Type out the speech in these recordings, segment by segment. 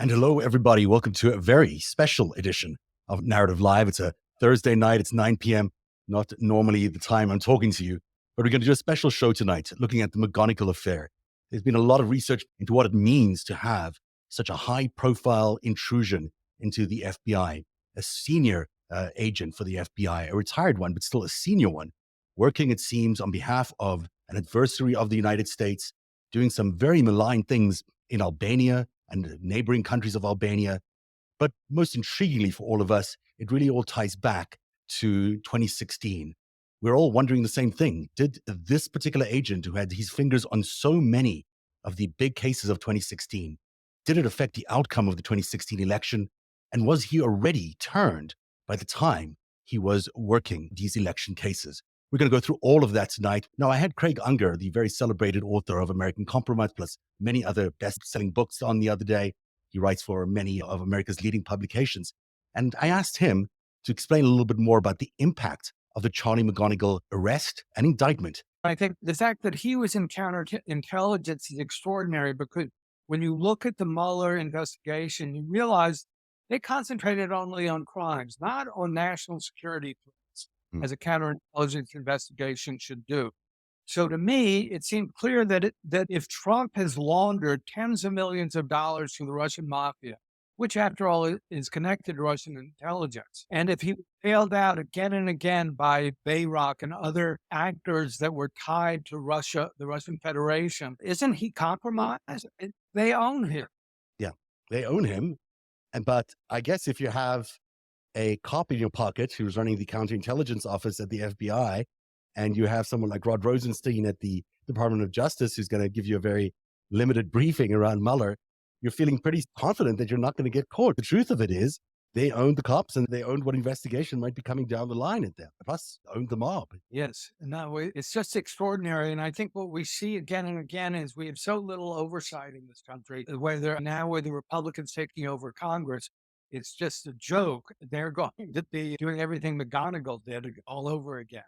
And hello, everybody. Welcome to a very special edition of Narrative Live. It's a Thursday night. It's 9 p.m. Not normally the time I'm talking to you, but we're going to do a special show tonight looking at the McGonigal Affair. There's been a lot of research into what it means to have such a high-profile intrusion into the FBI, a senior agent for the FBI, a retired one, but still a senior one, working, it seems, on behalf of an adversary of the United States, doing some very malign things in Albania and neighboring countries of Albania. But most intriguingly for all of us, it really all ties back to 2016. We're all wondering the same thing. Did this particular agent who had his fingers on so many of the big cases of 2016, did it affect the outcome of the 2016 election? And was he already turned by the time he was working these election cases? We're going to go through all of that tonight. Now, I had Craig Unger, the very celebrated author of American Compromise, plus many other best-selling books on the other day. He writes for many of America's leading publications. And I asked him to explain a little bit more about the impact of the Charlie McGonigal arrest and indictment. I think the fact that he was in counterintelligence is extraordinary because when you look at the Mueller investigation, you realize they concentrated only on crimes, not on national security threats, as a counterintelligence investigation should do. So to me, it seemed clear that if Trump has laundered tens of millions of dollars to the Russian mafia, which after all is connected to Russian intelligence, and if he was bailed out again and again by Bayrock and other actors that were tied to Russia, the Russian Federation, isn't he compromised? They own him. Yeah, they own him. But I guess if you have a cop in your pocket who's running the counterintelligence office at the FBI, and you have someone like Rod Rosenstein at the Department of Justice who's going to give you a very limited briefing around Mueller, you're feeling pretty confident that you're not going to get caught. The truth of it is they owned the cops and they owned what investigation might be coming down the line at them, plus owned the mob. Yes. No, it's just extraordinary. And I think what we see again and again is we have so little oversight in this country, whether now with the Republicans taking over Congress, it's just a joke. They're going to be doing everything McGonigal did all over again.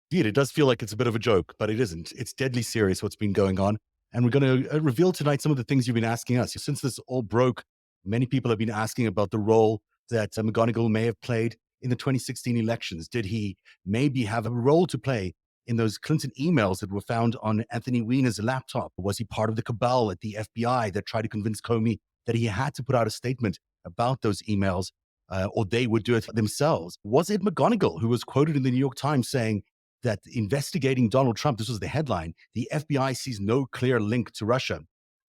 Indeed, it does feel like it's a bit of a joke, but it isn't. It's deadly serious what's been going on. And we're going to reveal tonight some of the things you've been asking us. Since this all broke, many people have been asking about the role that McGonigal may have played in the 2016 elections. Did he maybe have a role to play in those Clinton emails that were found on Anthony Weiner's laptop? Was he part of the cabal at the FBI that tried to convince Comey that he had to put out a statement about those emails, or they would do it themselves? Was it McGonigal who was quoted in the New York Times saying that investigating Donald Trump, this was the headline, the FBI sees no clear link to Russia?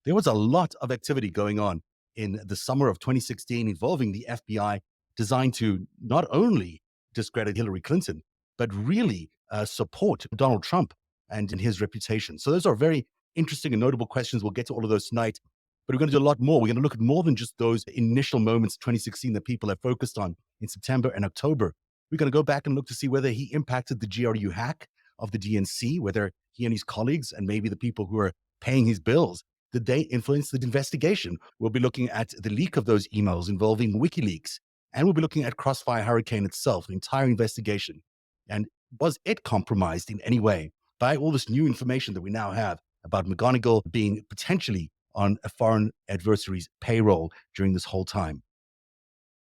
There was a lot of activity going on in the summer of 2016 involving the FBI, designed to not only discredit Hillary Clinton, but really support Donald Trump and his reputation. So those are very interesting and notable questions. We'll get to all of those tonight, but we're going to do a lot more. We're going to look at more than just those initial moments, 2016, that people have focused on in September and October. We're going to go back and look to see whether he impacted the GRU hack of the DNC, whether he and his colleagues and maybe the people who are paying his bills, did they influence the investigation? We'll be looking at the leak of those emails involving WikiLeaks, and we'll be looking at Crossfire Hurricane itself, the entire investigation. And was it compromised in any way by all this new information that we now have about McGonigal being potentially on a foreign adversary's payroll during this whole time?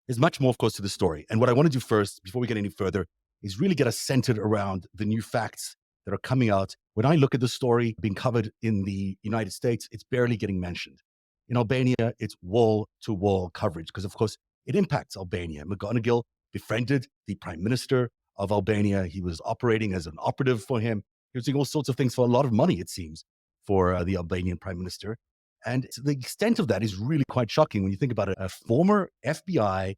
There's much more, of course, to the story. And what I want to do first, before we get any further, is really get us centered around the new facts that are coming out. When I look at the story being covered in the United States, it's barely getting mentioned. In Albania, it's wall-to-wall coverage because, of course, it impacts Albania. McGonigal befriended the prime minister of Albania. He was operating as an operative for him. He was doing all sorts of things for a lot of money, it seems, for the Albanian prime minister. And the extent of that is really quite shocking when you think about it. A former FBI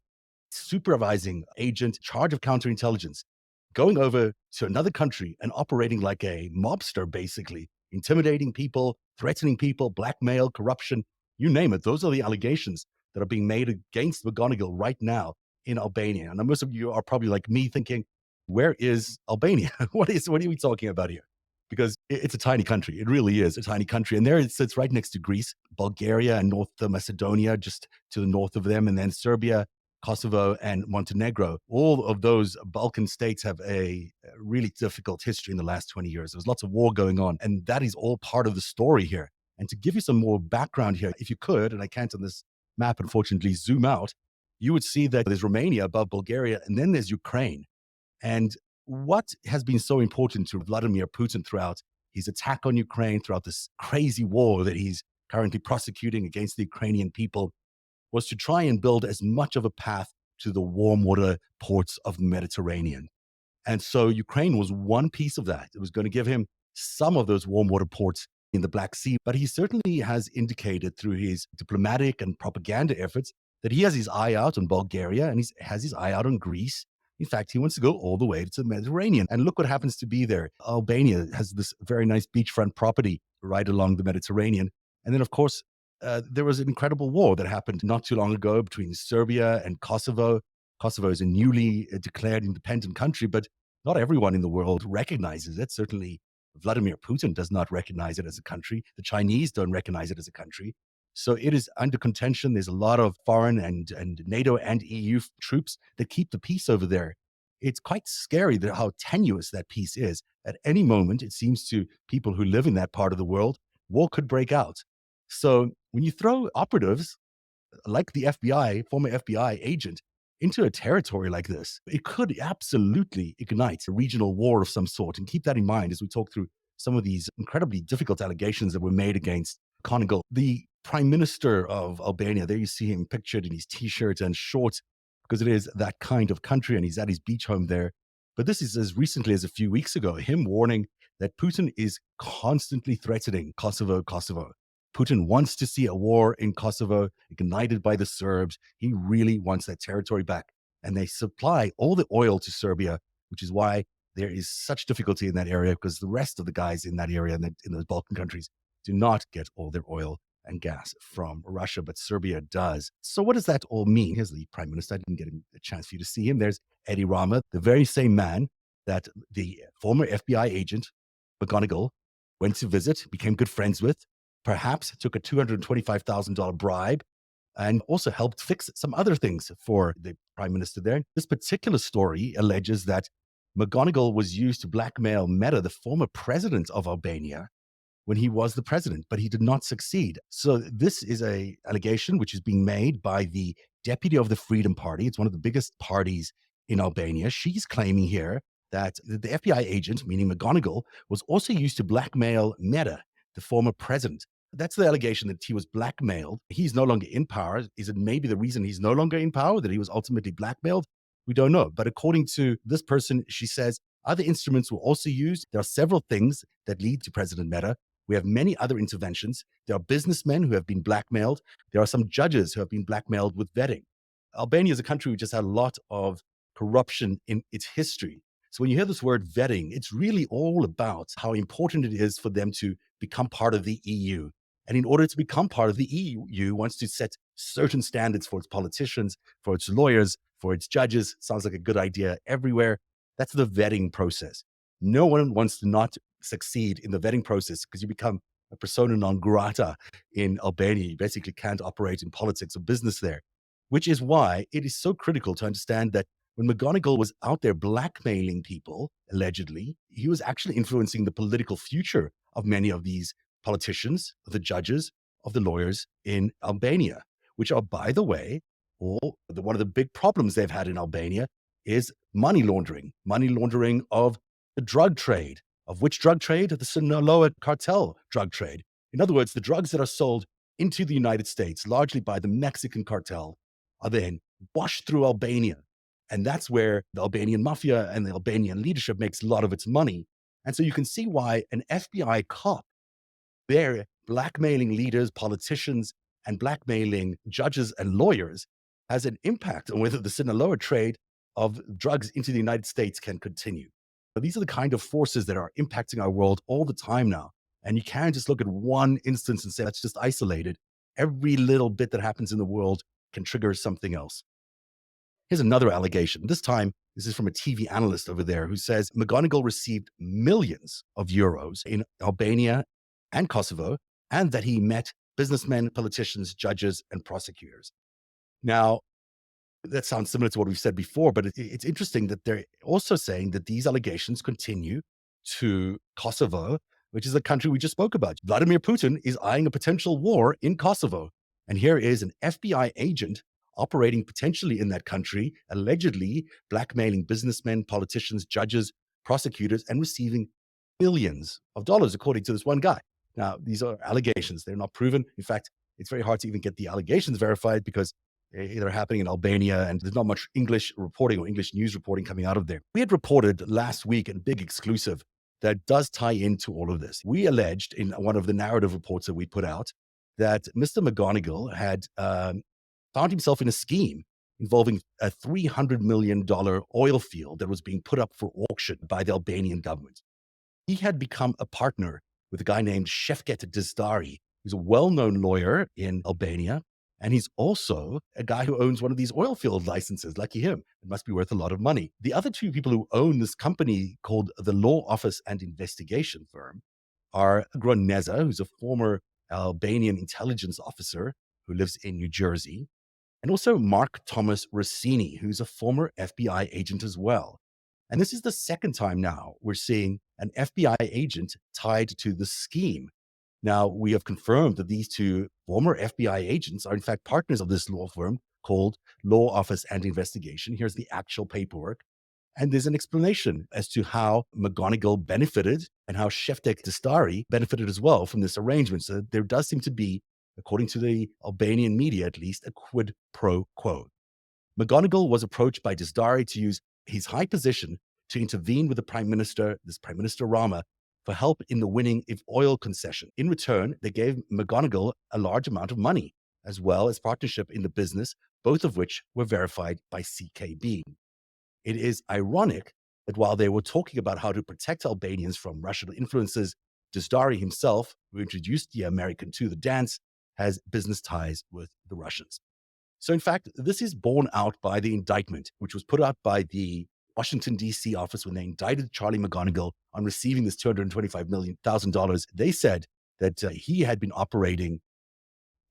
supervising agent, charge of counterintelligence, going over to another country and operating like a mobster, basically, intimidating people, threatening people, blackmail, corruption, you name it. Those are the allegations that are being made against McGonigal right now in Albania. And most of you are probably like me thinking, where is Albania? What are we talking about here? Because it's a tiny country. It really is a tiny country. And there it sits right next to Greece, Bulgaria, and North Macedonia, just to the north of them, and then Serbia, Kosovo, and Montenegro. All of those Balkan states have a really difficult history in the last 20 years. There's lots of war going on, and that is all part of the story here. And to give you some more background here, if you could, and I can't on this map, unfortunately, zoom out, you would see that there's Romania above Bulgaria, and then there's Ukraine. And what has been so important to Vladimir Putin throughout his attack on Ukraine, throughout this crazy war that he's currently prosecuting against the Ukrainian people, was to try and build as much of a path to the warm water ports of the Mediterranean. And so Ukraine was one piece of that. It was going to give him some of those warm water ports in the Black Sea. But he certainly has indicated through his diplomatic and propaganda efforts that he has his eye out on Bulgaria and he has his eye out on Greece. In fact, he wants to go all the way to the Mediterranean. And look what happens to be there. Albania has this very nice beachfront property right along the Mediterranean. And then, of course, there was an incredible war that happened not too long ago between Serbia and Kosovo. Kosovo is a newly declared independent country, but not everyone in the world recognizes it. Certainly, Vladimir Putin does not recognize it as a country. The Chinese don't recognize it as a country. So it is under contention. There's a lot of foreign and NATO and EU troops that keep the peace over there. It's quite scary that how tenuous that peace is. At any moment, it seems to people who live in that part of the world, war could break out. So when you throw operatives like the FBI, former FBI agent, into a territory like this, it could absolutely ignite a regional war of some sort. And keep that in mind as we talk through some of these incredibly difficult allegations that were made against McGonigal, the prime minister of Albania. There you see him pictured in his t-shirt and shorts because it is that kind of country and he's at his beach home there. But this is as recently as a few weeks ago, him warning that Putin is constantly threatening Kosovo. Putin wants to see a war in Kosovo ignited by the Serbs. He really wants that territory back. And they supply all the oil to Serbia, which is why there is such difficulty in that area because the rest of the guys in that area, in those Balkan countries, do not get all their oil and gas from Russia, but Serbia does. So what does that all mean? Here's the prime minister. I didn't get a chance for you to see him. There's Eddie Rama, the very same man that the former FBI agent, McGonigal, went to visit, became good friends with, perhaps took a $225,000 bribe, and also helped fix some other things for the prime minister there. This particular story alleges that McGonigal was used to blackmail Meta, the former president of Albania, when he was the president, but he did not succeed. So this is a allegation which is being made by the deputy of the Freedom Party. It's one of the biggest parties in Albania. She's claiming here that the FBI agent, meaning McGonigal, was also used to blackmail Meta, the former president. That's the allegation, that he was blackmailed. He's no longer in power. Is it maybe the reason he's no longer in power, that he was ultimately blackmailed? We don't know. But according to this person, she says other instruments were also used. There are several things that lead to President Meta. We have many other interventions. There are businessmen who have been blackmailed. There are some judges who have been blackmailed with vetting. Albania is a country which has had a lot of corruption in its history. So when you hear this word vetting, it's really all about how important it is for them to become part of the EU. And in order to become part of the EU, wants to set certain standards for its politicians, for its lawyers, for its judges. Sounds like a good idea everywhere. That's the vetting process. No one wants to not succeed in the vetting process because you become a persona non grata in Albania. You basically can't operate in politics or business there, which is why it is so critical to understand that when McGonigal was out there blackmailing people, allegedly, he was actually influencing the political future of many of these politicians, of the judges, of the lawyers in Albania, which are, by the way, one of the big problems they've had in Albania is money laundering of the drug trade. Of which drug trade? The Sinaloa cartel drug trade. In other words, the drugs that are sold into the United States, largely by the Mexican cartel, are then washed through Albania. And that's where the Albanian mafia and the Albanian leadership makes a lot of its money. And so you can see why an FBI cop, they're blackmailing leaders, politicians, and blackmailing judges and lawyers has an impact on whether the Sinaloa trade of drugs into the United States can continue. So these are the kind of forces that are impacting our world all the time now. And you can't just look at one instance and say, that's just isolated. Every little bit that happens in the world can trigger something else. Here's another allegation. This time, this is from a TV analyst over there who says McGonigal received millions of euros in Albania and Kosovo, and that he met businessmen, politicians, judges, and prosecutors. Now, that sounds similar to what we've said before, but it's interesting that they're also saying that these allegations continue to Kosovo, which is a country we just spoke about. Vladimir Putin is eyeing a potential war in Kosovo. And here is an FBI agent operating potentially in that country, allegedly blackmailing businessmen, politicians, judges, prosecutors, and receiving billions of dollars, according to this one guy. Now, these are allegations. They're not proven. In fact, it's very hard to even get the allegations verified because they're happening in Albania and there's not much English reporting or English news reporting coming out of there. We had reported last week in a big exclusive that does tie into all of this. We alleged in one of the narrative reports that we put out that Mr. McGonigal had found himself in a scheme involving a $300 million oil field that was being put up for auction by the Albanian government. He had become a partner with a guy named Shevket Dizdari, who's a well-known lawyer in Albania. And he's also a guy who owns one of these oil field licenses. Lucky him. It must be worth a lot of money. The other two people who own this company called the Law Office and Investigation Firm are Groneza, who's a former Albanian intelligence officer who lives in New Jersey, and also Mark Thomas Rossini, who's a former FBI agent as well. And this is the second time now we're seeing an FBI agent tied to the scheme. Now, we have confirmed that these two former FBI agents are in fact partners of this law firm called Law Office and Investigation. Here's the actual paperwork. And there's an explanation as to how McGonigal benefited and how Shevket Dizdari benefited as well from this arrangement. So there does seem to be, according to the Albanian media at least, a quid pro quo. McGonigal was approached by Dizdari to use his high position to intervene with the Prime Minister, this Prime Minister Rama, for help in the winning of oil concession. In return, they gave McGonigal a large amount of money, as well as partnership in the business, both of which were verified by CKB. It is ironic that while they were talking about how to protect Albanians from Russian influences, Dizdari himself, who introduced the American to the dance, has business ties with the Russians. So in fact, this is borne out by the indictment, which was put out by the Washington, D.C. office when they indicted Charlie McGonigal on receiving this $225,000. They said that he had been operating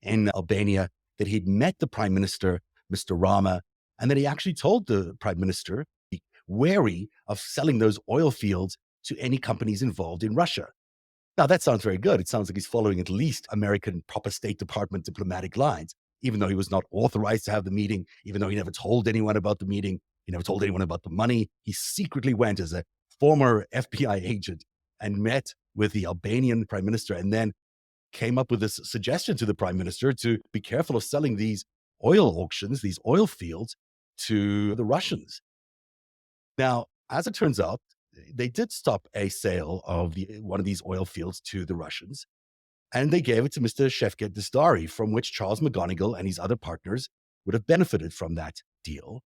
in Albania, that he'd met the Prime Minister, Mr. Rama, and that he actually told the Prime Minister, be wary of selling those oil fields to any companies involved in Russia. Now, that sounds very good. It sounds like he's following at least American proper State Department diplomatic lines, even though he was not authorized to have the meeting, even though he never told anyone about the meeting, he never told anyone about the money. He secretly went as a former FBI agent and met with the Albanian Prime Minister and then came up with this suggestion to the Prime Minister to be careful of selling these oil auctions, these oil fields, to the Russians. Now, as it turns out, they did stop a sale of one of these oil fields to the Russians, and they gave it to Mr. Shevket Dizdari, from which Charles McGonigal and his other partners would have benefited from that deal.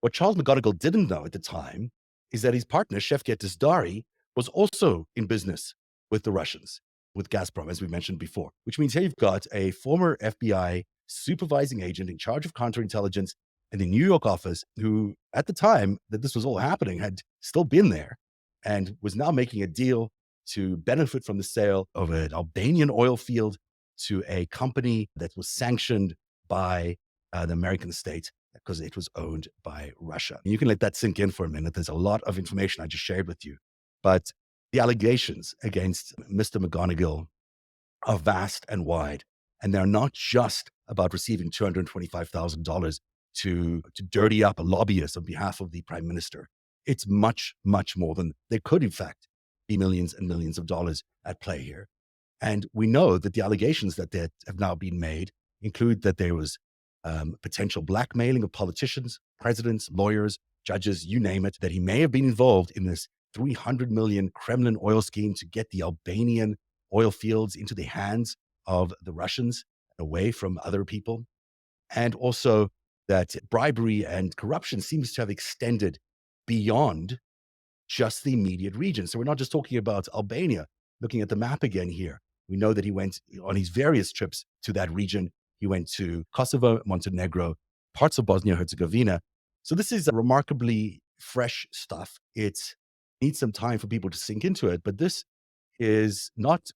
What Charles McGonigal didn't know at the time is that his partner, Shevket Dizdari, was also in business with the Russians, with Gazprom, as we mentioned before, which means here you've got a former FBI supervising agent in charge of counterintelligence in the New York office who, at the time that this was all happening, had still been there and was now making a deal to benefit from the sale of an Albanian oil field to a company that was sanctioned by the American state because it was owned by Russia. And you can let that sink in for a minute. There's a lot of information I just shared with you. But the allegations against Mr. McGonigal are vast and wide. And they're not just about receiving $225,000 to dirty up a lobbyist on behalf of the Prime Minister. It's much, much more than there could, in fact, be millions and millions of dollars at play here. And we know that the allegations that have now been made include that there was potential blackmailing of politicians, presidents, lawyers, judges, you name it, that he may have been involved in this $300 million Kremlin oil scheme to get the Albanian oil fields into the hands of the Russians, away from other people. And also that bribery and corruption seems to have extended beyond just the immediate region. So we're not just talking about Albania. Looking at the map again here, we know that he went on his various trips to that region. He went to Kosovo, Montenegro, parts of Bosnia-Herzegovina. So this is remarkably fresh stuff. It needs some time for people to sink into it, but this is not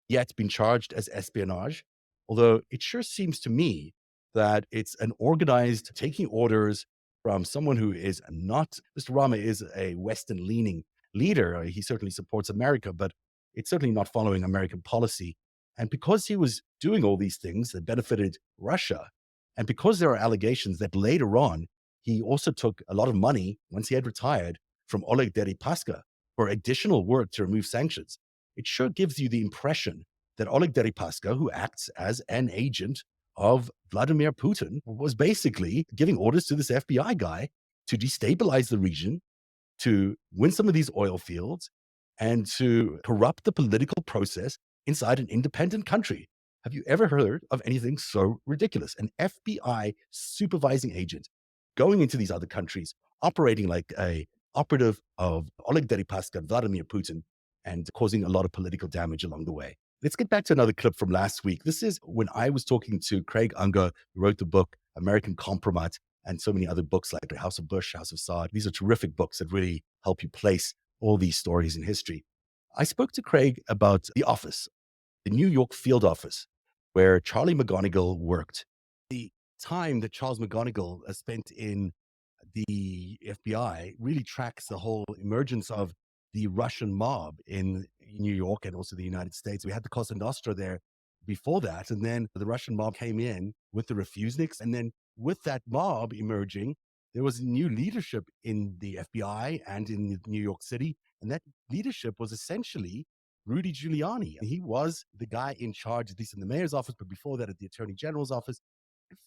yet been charged as espionage, although it sure seems to me that it's an organized taking orders from someone who is not, Mr. Rama is a Western-leaning leader. He certainly supports America, but it's certainly not following American policy. And because he was doing all these things that benefited Russia, and because there are allegations that later on, he also took a lot of money once he had retired from Oleg Deripaska for additional work to remove sanctions, it sure gives you the impression that Oleg Deripaska, who acts as an agent of Vladimir Putin, was basically giving orders to this FBI guy to destabilize the region, to win some of these oil fields, and to corrupt the political process inside an independent country. Have you ever heard of anything so ridiculous? An FBI supervising agent going into these other countries, operating like a operative of Oleg Deripaska and Vladimir Putin, and causing a lot of political damage along the way. Let's get back to another clip from last week. This is when I was talking to Craig Unger, who wrote the book American Compromat, and so many other books like House of Bush, House of Saud. These are terrific books that really help you place all these stories in history. I spoke to Craig about the office, the New York field office, where Charlie McGonigal worked. The time that Charles McGonigal spent in the FBI really tracks the whole emergence of the Russian mob in New York and also the United States. We had the Cosa Nostra there before that, and then the Russian mob came in with the refuseniks, and then with that mob emerging, there was new leadership in the FBI and in New York City, and that leadership was essentially Rudy Giuliani. He was the guy in charge, at least in the mayor's office, but before that at the attorney general's office,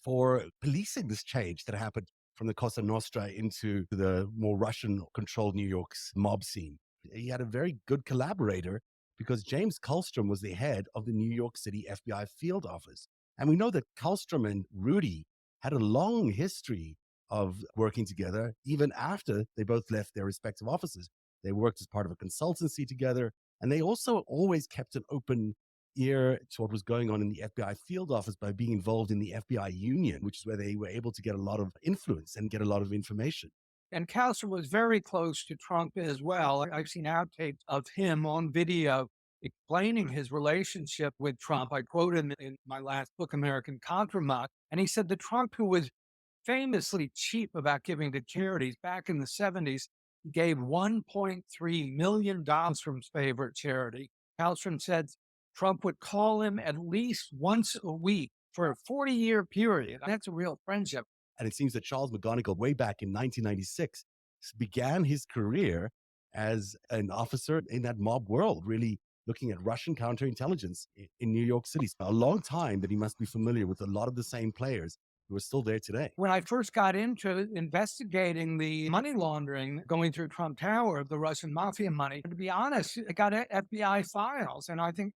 for policing this change that happened from the Cosa Nostra into the more Russian-controlled New York's mob scene. He had a very good collaborator because James Kallstrom was the head of the New York City FBI field office. And we know that Kallstrom and Rudy had a long history of working together, even after they both left their respective offices. They worked as part of a consultancy together, and they also always kept an open ear to what was going on in the FBI field office by being involved in the FBI union, which is where they were able to get a lot of influence and get a lot of information. And Castro was very close to Trump as well. I've seen outtakes of him on video explaining his relationship with Trump. I quote him in my last book, American Compromat, and he said that Trump, who was famously cheap about giving to charities back in the 70s, gave $1.3 million from his favorite charity. Kallstrom said Trump would call him at least once a week for a 40-year period. That's a real friendship. And it seems that Charles McGonigal, way back in 1996, began his career as an officer in that mob world, really looking at Russian counterintelligence in New York City. So a long time that he must be familiar with a lot of the same players who are still there today. When I first got into investigating the money laundering going through Trump Tower of the Russian mafia money, to be honest, I got FBI files. And I think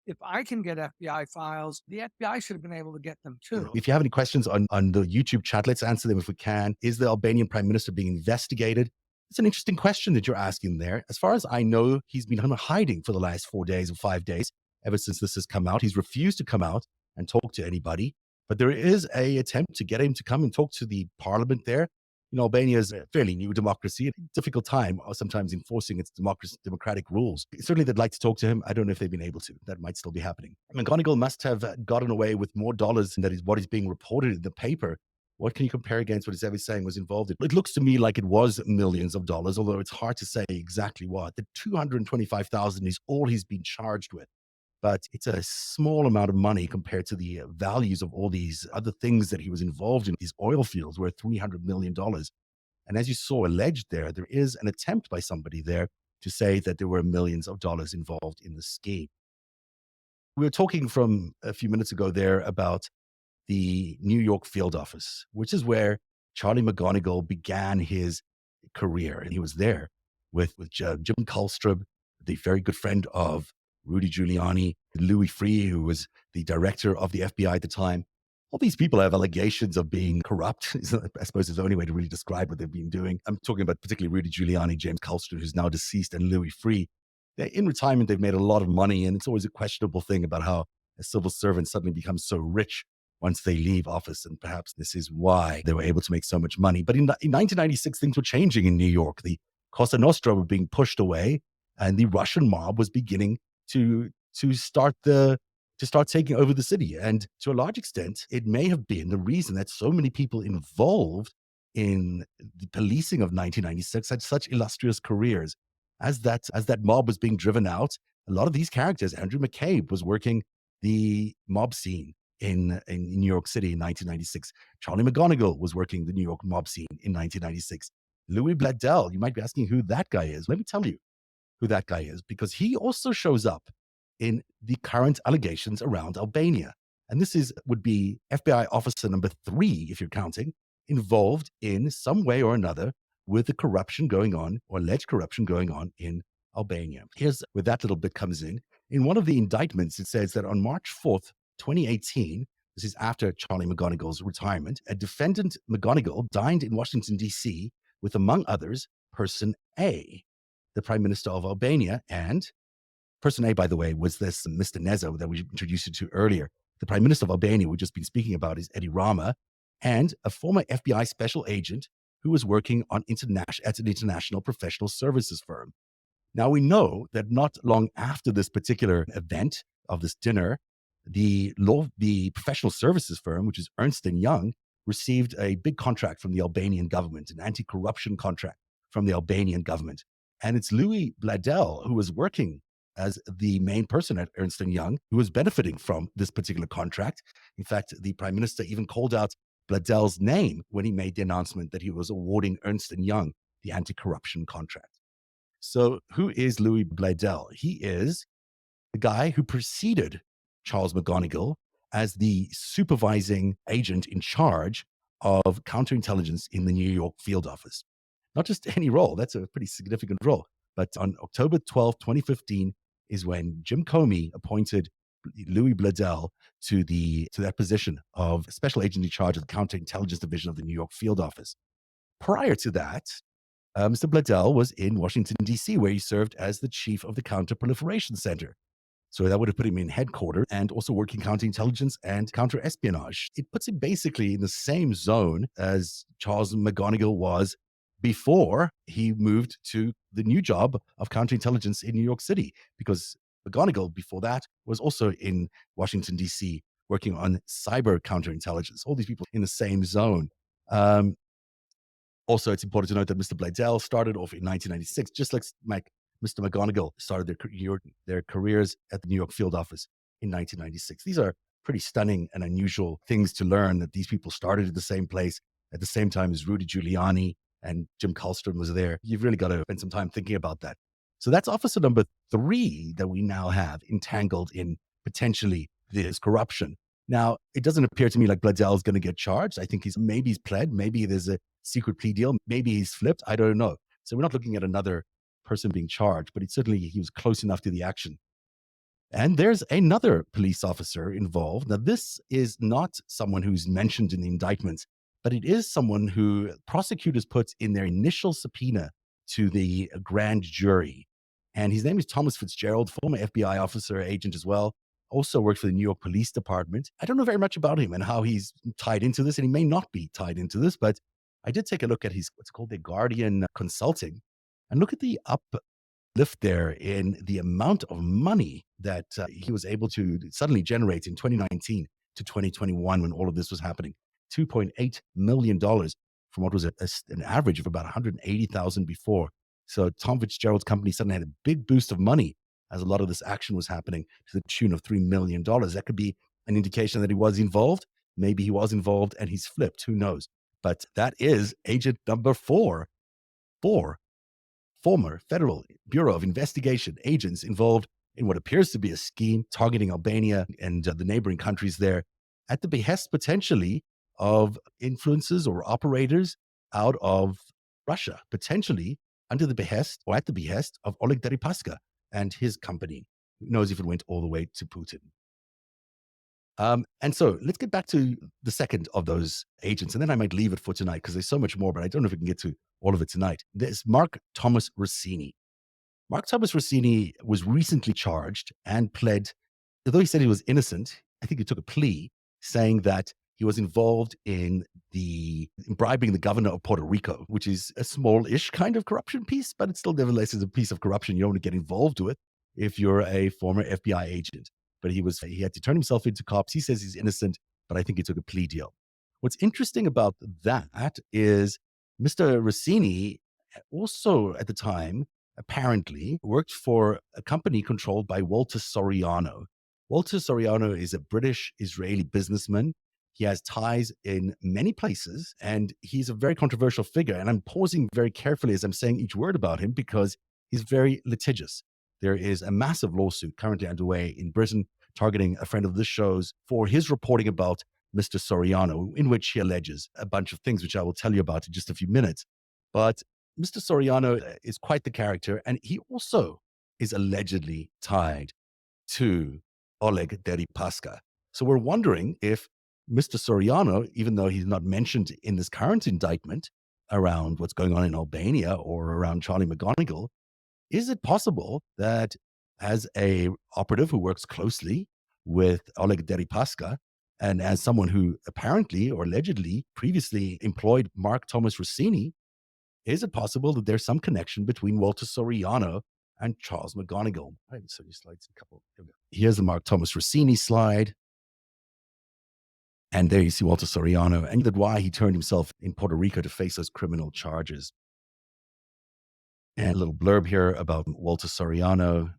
if I can get FBI files, the FBI should have been able to get them too. If you have any questions on the YouTube chat, let's answer them if we can. Is the Albanian prime minister being investigated? It's an interesting question that you're asking there. As far as I know, he's been hiding for the last 4 days or 5 days, ever since this has come out. He's refused to come out and talk to anybody. But there is a attempt to get him to come and talk to the parliament there. You know, Albania is a fairly new democracy, a difficult time sometimes enforcing its democratic rules. Certainly they'd like to talk to him. I don't know if they've been able to. That might still be happening. McGonigal must have gotten away with more dollars than that is what is being reported in the paper. What can you compare against what he's ever saying was involved in? It looks to me like it was millions of dollars, although it's hard to say exactly what. The $225,000 is all he's been charged with. But it's a small amount of money compared to the values of all these other things that he was involved in. These oil fields were $300 million. And as you saw alleged there, there is an attempt by somebody there to say that there were millions of dollars involved in the scheme. We were talking from a few minutes ago there about the New York field office, which is where Charlie McGonigal began his career. And he was there with Jim Kallstrom, the very good friend of Rudy Giuliani, Louis Freeh, who was the director of the FBI at the time. All these people have allegations of being corrupt. I suppose is the only way to really describe what they've been doing. I'm talking about particularly Rudy Giuliani, James Kallstrom, who's now deceased, and Louis Freeh. They're in retirement, they've made a lot of money, and it's always a questionable thing about how a civil servant suddenly becomes so rich once they leave office, and perhaps this is why they were able to make so much money. But in 1996, things were changing in New York. The Cosa Nostra were being pushed away, and the Russian mob was beginning to start taking over the city. And to a large extent, it may have been the reason that so many people involved in the policing of 1996 had such illustrious careers. As that mob was being driven out, a lot of these characters, Andrew McCabe was working the mob scene in New York City in 1996. Charlie McGonigal was working the New York mob scene in 1996. Louis Bledel, you might be asking who that guy is. Let me tell you who that guy is, because he also shows up in the current allegations around Albania. And this would be FBI officer number 3, if you're counting, involved in some way or another with the corruption going on, or alleged corruption going on, in Albania. Here's where that little bit comes in. In one of the indictments, it says that on March 4th, 2018, this is after Charlie McGonigal's retirement, a defendant, McGonigal, dined in Washington, D.C. with, among others, Person A, the Prime Minister of Albania. And Person A, by the way, was this Mr. Nezo that we introduced you to earlier. The Prime Minister of Albania we've just been speaking about is Eddie Rama, and a former FBI special agent who was working on at an international professional services firm. Now, we know that not long after this particular event of this dinner, the professional services firm, which is Ernst & Young, received a big contract from the Albanian government, an anti-corruption contract from the Albanian government. And it's Louis Bledel, who was working as the main person at Ernst & Young, who was benefiting from this particular contract. In fact, the Prime Minister even called out Bledel's name when he made the announcement that he was awarding Ernst & Young the anti-corruption contract. So who is Louis Bledel? He is the guy who preceded Charles McGonigal as the supervising agent in charge of counterintelligence in the New York field office. Not just any role, that's a pretty significant role. But on October 12, 2015, is when Jim Comey appointed Louis Bledel to that position of special agent in charge of the counterintelligence division of the New York field office. Prior to that, Mr. Bledel was in Washington, D.C., where he served as the chief of the Counterproliferation Center. So that would have put him in headquarters and also working counterintelligence and counterespionage. It puts him basically in the same zone as Charles McGonigal was before he moved to the new job of counterintelligence in New York City, because McGonigal before that was also in Washington, D.C., working on cyber counterintelligence. All these people in the same zone. Also, it's important to note that Mr. Bledel started off in 1996, just like Mr. McGonigal started their careers at the New York field office in 1996. These are pretty stunning and unusual things to learn, that these people started at the same place at the same time as Rudy Giuliani and Jim Kallstrom was there. You've really got to spend some time thinking about that. So that's officer number 3 that we now have entangled in potentially this corruption. Now, it doesn't appear to me like Bledel is going to get charged. I think he's pled. Maybe there's a secret plea deal. Maybe he's flipped. I don't know. So we're not looking at another person being charged, but he was close enough to the action. And there's another police officer involved. Now, this is not someone who's mentioned in the indictments, but it is someone who prosecutors put in their initial subpoena to the grand jury. And his name is Thomas Fitzgerald, former FBI officer, agent as well. Also worked for the New York Police Department. I don't know very much about him and how he's tied into this, and he may not be tied into this, but I did take a look at what's called the Guardian Consulting, and look at the uplift there in the amount of money that he was able to suddenly generate in 2019 to 2021 when all of this was happening. $2.8 million from what was an average of about 180,000 before. So Tom Fitzgerald's company suddenly had a big boost of money as a lot of this action was happening, to the tune of $3 million. That could be an indication that he was involved. Maybe he was involved and he's flipped. Who knows? But that is agent number 4. Former Federal Bureau of Investigation agents involved in what appears to be a scheme targeting Albania and the neighboring countries there, at the behest potentially of influencers or operators out of Russia, potentially under the behest or at the behest of Oleg Deripaska and his company. Who knows if it went all the way to Putin? And so let's get back to the second of those agents, and then I might leave it for tonight because there's so much more, but I don't know if we can get to all of it tonight. There's Mark Thomas Rossini. Mark Thomas Rossini was recently charged and pled, although he said he was innocent, I think he took a plea saying that he was involved in bribing the governor of Puerto Rico, which is a small-ish kind of corruption piece, but it still nevertheless is a piece of corruption you don't want to get involved with if you're a former FBI agent. But he had to turn himself into cops. He says he's innocent, but I think he took a plea deal. What's interesting about that is Mr. Rossini also at the time apparently worked for a company controlled by Walter Soriano. Walter Soriano is a British Israeli businessman. He has ties in many places and he's a very controversial figure. And I'm pausing very carefully as I'm saying each word about him because he's very litigious. There is a massive lawsuit currently underway in Britain targeting a friend of this show's for his reporting about Mr. Soriano, in which he alleges a bunch of things, which I will tell you about in just a few minutes. But Mr. Soriano is quite the character, and he also is allegedly tied to Oleg Deripaska. So we're wondering if Mr. Soriano, even though he's not mentioned in this current indictment around what's going on in Albania or around Charlie McGonigal, is it possible that as a operative who works closely with Oleg Deripaska and as someone who apparently or allegedly previously employed Mark Thomas Rossini, is it possible that there's some connection between Walter Soriano and Charles McGonigal? I have so many slides. A couple. Here's the Mark Thomas Rossini slide. And there you see Walter Soriano and why he turned himself in Puerto Rico to face those criminal charges. And a little blurb here about Walter Soriano.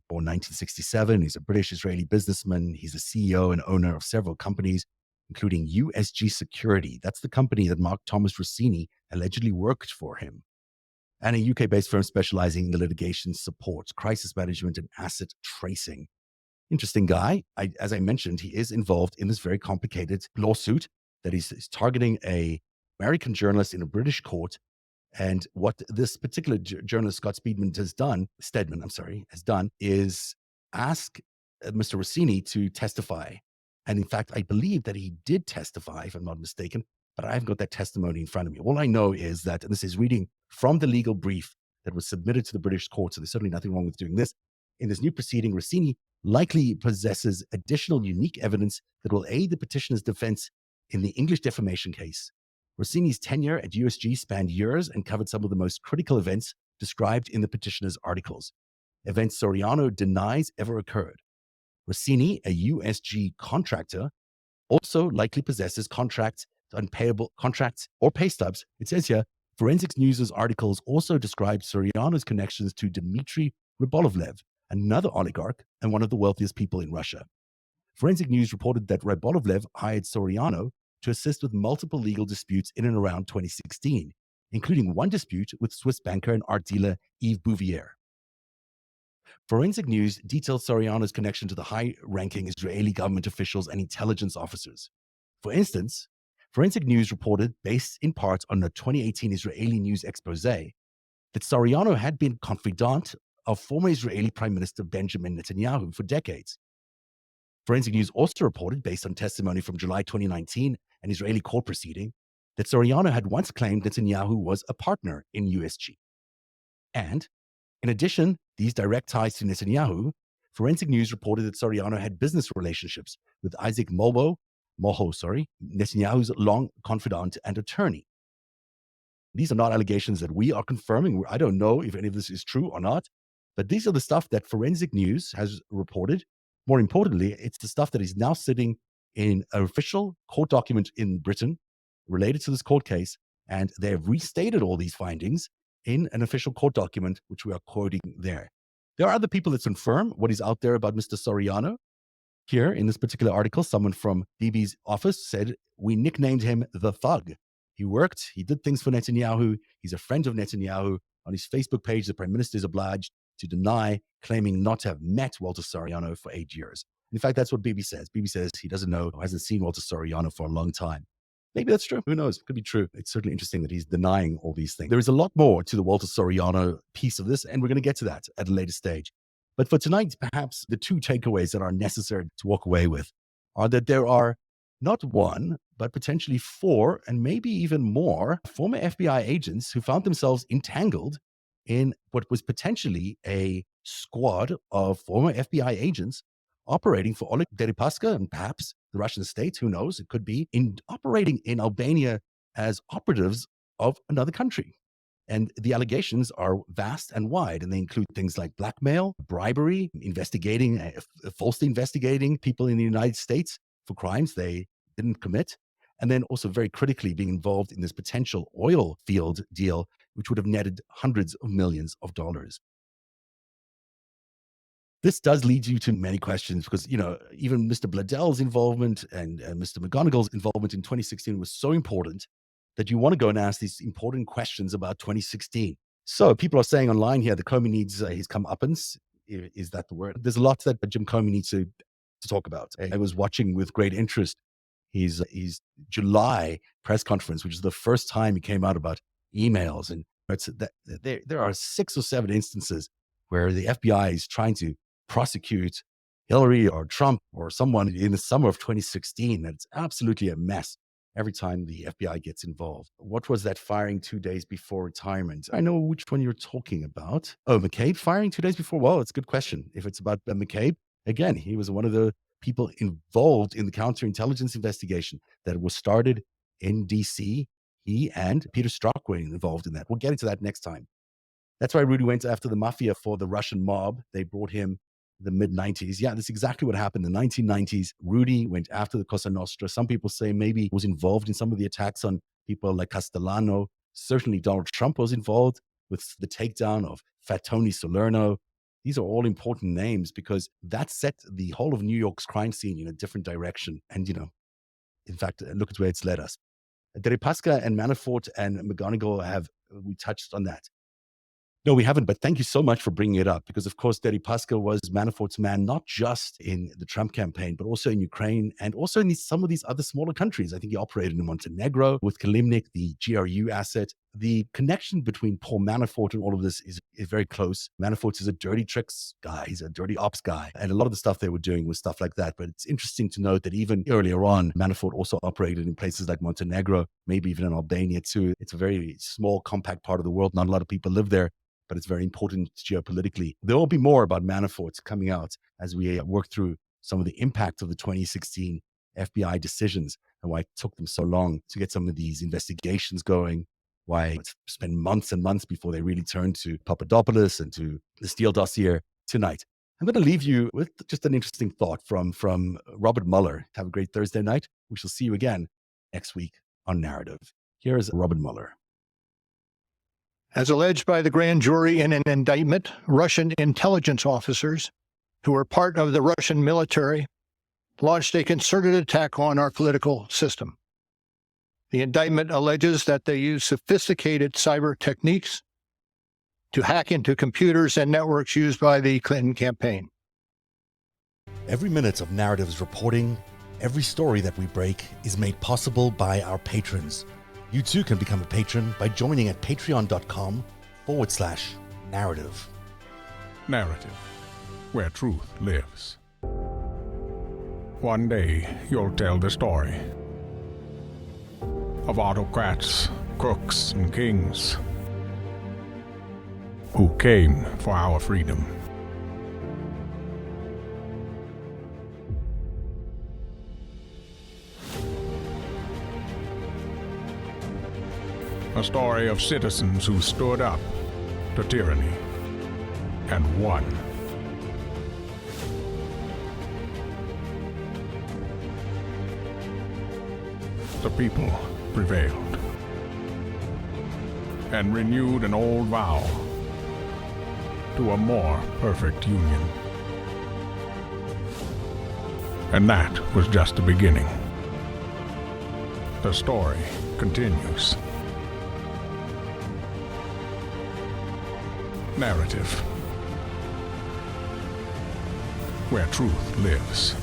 Born 1967, he's a British Israeli businessman. He's a CEO and owner of several companies, including USG Security. That's the company that Mark Thomas Rossini allegedly worked for him. And a UK-based firm specializing in the litigation support, crisis management, and asset tracing. Interesting guy. As I mentioned, he is involved in this very complicated lawsuit that he's targeting a American journalist in a British court. And what this particular journalist, Scott Stedman, has done is ask Mr. Rossini to testify. And in fact, I believe that he did testify, if I'm not mistaken, but I haven't got that testimony in front of me. All I know is that, and this is reading from the legal brief that was submitted to the British court, so there's certainly nothing wrong with doing this. In this new proceeding, Rossini likely possesses additional unique evidence that will aid the petitioner's defense in the English defamation case. Rossini's tenure at USG spanned years and covered some of the most critical events described in the petitioner's articles. Events Soriano denies ever occurred. Rossini, a USG contractor, also likely possesses contracts, unpayable contracts, or pay stubs. It says here, Forensics News' articles also describe Soriano's connections to Dmitry Rybolovlev, another oligarch and one of the wealthiest people in Russia. Forensic News reported that Rybolovlev hired Soriano to assist with multiple legal disputes in and around 2016, including one dispute with Swiss banker and art dealer Yves Bouvier. Forensic News detailed Soriano's connection to the high-ranking Israeli government officials and intelligence officers. For instance, Forensic News reported, based in part on a 2018 Israeli news expose, that Soriano had been confidant of former Israeli Prime Minister Benjamin Netanyahu for decades. Forensic News also reported, based on testimony from July 2019, an Israeli court proceeding, that Soriano had once claimed Netanyahu was a partner in USG. And, in addition, these direct ties to Netanyahu, Forensic News reported that Soriano had business relationships with Isaac Moho, Netanyahu's long confidant and attorney. These are not allegations that we are confirming. I don't know if any of this is true or not, but these are the stuff that Forensic News has reported. More importantly, it's the stuff that is now sitting in an official court document in Britain related to this court case, and they have restated all these findings in an official court document, which we are quoting there. There are other people that confirm what is out there about Mr. Soriano. Here, in this particular article, someone from BB's office said, we nicknamed him the Thug. He did things for Netanyahu. He's a friend of Netanyahu. On his Facebook page, the Prime Minister is obliged to deny, claiming not to have met Walter Soriano for 8 years. In fact, that's what Bibi says. Bibi says he doesn't know, or hasn't seen Walter Soriano for a long time. Maybe that's true. Who knows? It could be true. It's certainly interesting that he's denying all these things. There is a lot more to the Walter Soriano piece of this, and we're going to get to that at a later stage. But for tonight, perhaps the two takeaways that are necessary to walk away with are that there are not one, but potentially four, and maybe even more former FBI agents who found themselves entangled in what was potentially a squad of former FBI agents operating for Oleg Deripaska and perhaps the Russian state, who knows, it could be, operating in Albania as operatives of another country. And the allegations are vast and wide, and they include things like blackmail, bribery, falsely investigating people in the United States for crimes they didn't commit, and then also very critically being involved in this potential oil field deal, which would have netted hundreds of millions of dollars. This does lead you to many questions because, even Mr. Bladell's involvement and Mr. McGonigal's involvement in 2016 was so important that you want to go and ask these important questions about 2016. So people are saying online here that Comey needs his comeuppance. Is that the word? There's a lot that Jim Comey needs to talk about. I was watching with great interest his July press conference, which is the first time he came out about emails. And there are 6 or 7 instances where the FBI is trying to prosecute Hillary or Trump or someone in the summer of 2016. And it's absolutely a mess every time the FBI gets involved. What was that firing 2 days before retirement? I know which one you're talking about. Oh, McCabe firing 2 days before? Well, it's a good question. If it's about McCabe, again, he was one of the people involved in the counterintelligence investigation that was started in D.C. He and Peter Strzok were involved in that. We'll get into that next time. That's why Rudy went after the mafia for the Russian mob. They brought him the mid-90s. Yeah, that's exactly what happened in the 1990s. Rudy went after the Cosa Nostra. Some people say maybe he was involved in some of the attacks on people like Castellano. Certainly Donald Trump was involved with the takedown of Fat Tony Salerno. These are all important names because that set the whole of New York's crime scene in a different direction. And, in fact, look at where it's led us. Deripaska and Manafort and McGonigal we touched on that. No, we haven't, but thank you so much for bringing it up because, of course, Deripaska was Manafort's man, not just in the Trump campaign, but also in Ukraine and also in some of these other smaller countries. I think he operated in Montenegro with Kalimnik, the GRU asset. The connection between Paul Manafort and all of this is very close. Manafort is a dirty tricks guy. He's a dirty ops guy. And a lot of the stuff they were doing was stuff like that. But it's interesting to note that even earlier on, Manafort also operated in places like Montenegro, maybe even in Albania too. It's a very small, compact part of the world. Not a lot of people live there, but it's very important geopolitically. There will be more about Manafort coming out as we work through some of the impact of the 2016 FBI decisions and why it took them so long to get some of these investigations going, why it spent months and months before they really turned to Papadopoulos and to the Steele dossier tonight. I'm going to leave you with just an interesting thought from Robert Mueller. Have a great Thursday night. We shall see you again next week on Narrative. Here is Robert Mueller. As alleged by the grand jury in an indictment, Russian intelligence officers, who were part of the Russian military, launched a concerted attack on our political system. The indictment alleges that they used sophisticated cyber techniques to hack into computers and networks used by the Clinton campaign. Every minute of Narrative's reporting, every story that we break is made possible by our patrons. You too can become a patron by joining at patreon.com/narrative. Narrative, where truth lives. One day, you'll tell the story of autocrats, crooks, and kings who came for our freedom. A story of citizens who stood up to tyranny and won. The people prevailed and renewed an old vow to a more perfect union. And that was just the beginning. The story continues. Narrative, where truth lives.